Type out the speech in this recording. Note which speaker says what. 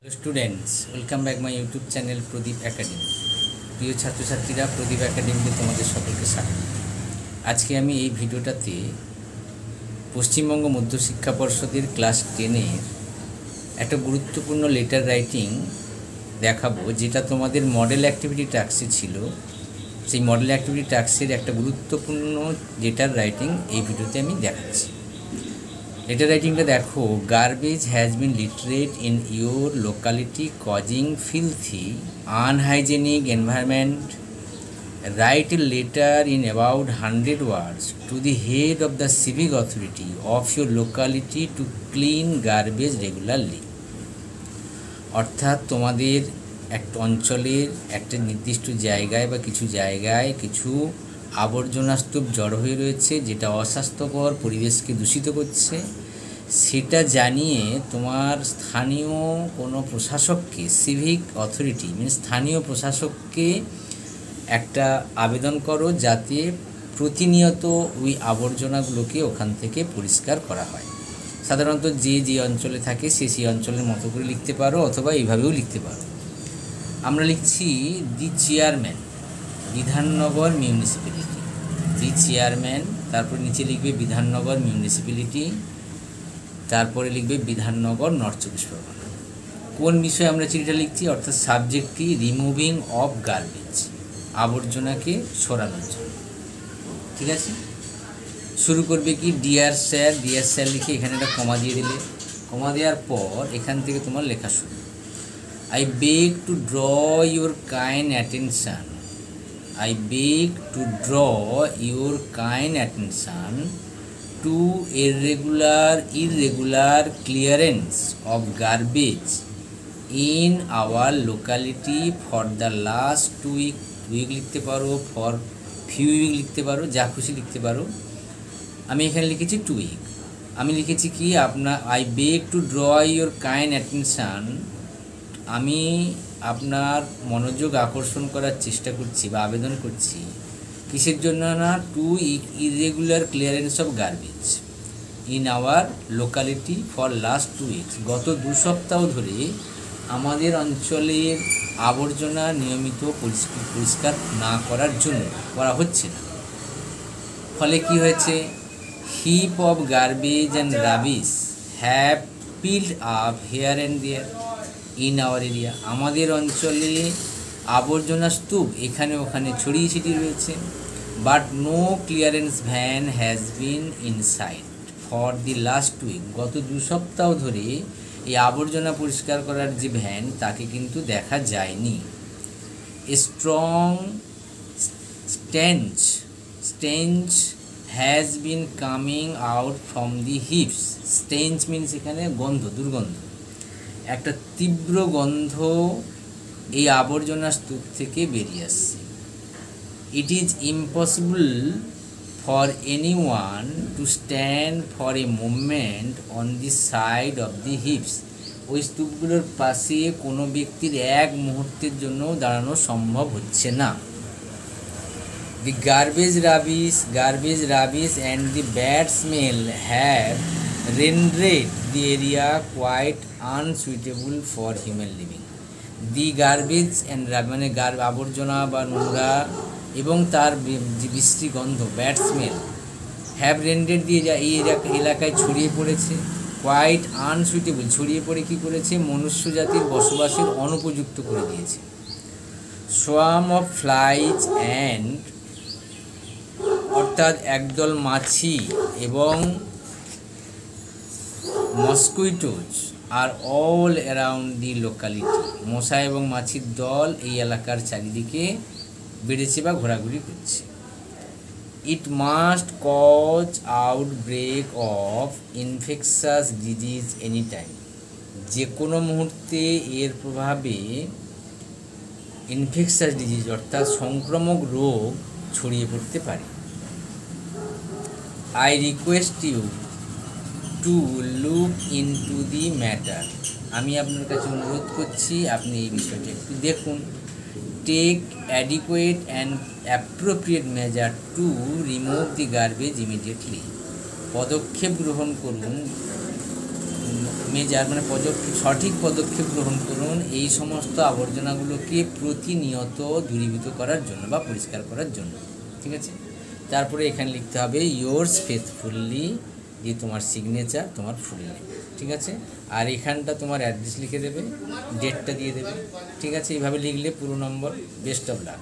Speaker 1: Hello students, welcome back my YouTube channel Pradip academy. প্রিয় ছাত্রছাত্রীরা, প্রদীপ একাডেমিতে তোমাদের সকলকে স্বাগত। আজকে আমি এই ভিডিওটাতে পশ্চিমবঙ্গ মধ্যশিক্ষা পর্ষদের ক্লাস 10-এর একটা গুরুত্বপূর্ণ লেটার রাইটিং দেখাবো, যেটা তোমাদের মডেল অ্যাক্টিভিটি টাস্কে ছিল। সেই মডেল অ্যাক্টিভিটি টাস্কের একটা গুরুত্বপূর্ণ লেটার রাইটিং এই ভিডিওতে আমি দেখাচ্ছি। লেটার রাইটিংটা দেখো। Garbage has been littered in your locality causing filthy unhygienic environment. Write a letter in about 100 words to the head of the civic authority of your locality to clean garbage regularly. অর্থাৎ তোমাদের একটা অঞ্চলের একটা নির্দিষ্ট জায়গায় বা কিছু জায়গায় কিছু আবর্জনা স্তূপ জড়ো হয়ে রয়েছে, যেটা অস্বাস্থ্যকর, পরিবেশকে দূষিত করছে। সেটা জানিয়ে তোমার স্থানীয় কোনো প্রশাসককে, সিভিক অথরিটি মানে স্থানীয় প্রশাসককে একটা আবেদন করো, যাতে প্রতিনিয়ত ওই আবর্জনাগুলোকে ওখান থেকে পরিষ্কার করা হয়। সাধারণত যে অঞ্চলে থাকে সেই অঞ্চলের মতো করে লিখতে পারো, অথবা এইভাবেও লিখতে পারো। আমরা লিখছি দি চেয়ারম্যান, বিধাননগর মিউনিসিপ্যালিটি। দি চেয়ারম্যান, তারপর নিচে লিখবে বিধাননগর মিউনিসিপ্যালিটি, তারপরে লিখবে বিধাননগর নর্থ 24 পরগনা। কোন বিষয়ে আমরা চিঠিটা লিখছি? অর্থাৎ সাবজেক্ট কি? রিমুভিং অফ গার্বেজ, আবর্জনাকে সরানোর জন্য। ঠিক আছে, শুরু করবে কি? Dear sir. ডিয়ার স্যার লিখে এখানে একটা কমা দিয়ে দিলে। কমা দেওয়ার পর এখান থেকে তোমার লেখা শুরু। I beg to draw your kind attention. I beg to draw your kind attention to irregular clearance of garbage in our locality for the last 2 week. Week লিখতে পারো, ফর ফিউ উইক লিখতে পারো, যা খুশি লিখতে পারো। আমি এখানে লিখেছি 2 week। আমি লিখেছি কি? I beg to draw your kind attention, আমি আপনার মনোযোগ আকর্ষণ করার চেষ্টা করছি বা আবেদন করছি। কিসের জন্য? না, to irregular clearance of garbage in our locality for last 2 weeks। গত 2 সপ্তাহ ধরে আমাদের অঞ্চলের আবর্জনা নিয়মিত পরিষ্কার না করার জন্য করা হচ্ছে না। ফলে কি হয়েছে? Heap of garbage and rubbish have piled up here and there in our area. আমাদের অঞ্চলে আবর্জনা স্তূপ এখানে ওখানে ছড়িয়ে ছিটিয়ে রয়েছে। But no clearance van has been inside for the last week. গত 2 সপ্তাহ ধরে এই আবর্জনা পরিষ্কার করার যে ভ্যান, তাকে কিন্তু দেখা যায়নি। Strong stench has been coming out from the heaps. Stench means এখানে গন্ধ, দুর্গন্ধ। একটা তীব্র গন্ধ এই আবর্জনা স্তূপ থেকে বেরিয়ে আসছে। It is impossible for anyone to stand for a movement on the side of the heaps. ওই স্তূপগুলোর পাশে কোনো ব্যক্তির এক মুহূর্তের জন্য দাঁড়ানো সম্ভব হচ্ছে না। The garbage rubbish and the bad smell have rendered the area quite unsuitable for human living. The garbage and মানে আবর্জনা বা নোংরা এবং তার যে বিশ্রী গন্ধ, ব্যাড স্মেল, হ্যাভ রেন্ডেড দিয়ে এই এলাকায় ছড়িয়ে পড়েছে। কোয়াইট আনসুইটেবল, ছড়িয়ে পড়ে কী করেছে? মনুষ্য জাতির বসবাসের অনুপযুক্ত করে দিয়েছে। সোয়াম অফ ফ্লাইজ অ্যান্ড, অর্থাৎ একদল মাছি এবং মসকুইটোজ আর অল অ্যারাউন্ড দি লোকালিটি। মশা এবং মাছির দল এই এলাকার চারিদিকে বেড়েছে বা ঘোরাঘুরি করছে। It must cause outbreak of infectious disease any time. যে কোনো মুহূর্তে এর প্রভাবে ইনফেকশাস ডিজিজ অর্থাৎ সংক্রামক রোগ ছড়িয়ে পড়তে পারে। I request you to look into the matter. আমি আপনার কাছে অনুরোধ করছি, আপনি এই বিষয়টা একটু দেখুন। Take adequate and appropriate measure to remove the garbage immediately. পদক্ষেপ গ্রহণ করুন মেজার মানে সঠিক পদক্ষেপ গ্রহণ করুন এই সমস্ত আবর্জনাগুলোকে প্রতিনিয়ত দূরীভূত করার জন্য বা পরিষ্কার করার জন্য। ঠিক আছে, তারপরে এখানে লিখতে হবে ইয়োর্স ফেথফুলি, দিয়ে তোমার সিগনেচার, তোমার ফুল নেম। ঠিক আছে, আর এখানটা তোমার অ্যাড্রেস লিখে দেবে, ডেটটা দিয়ে দেবে। ঠিক আছে, এইভাবে লিখলে পুরো নম্বর। Best of luck.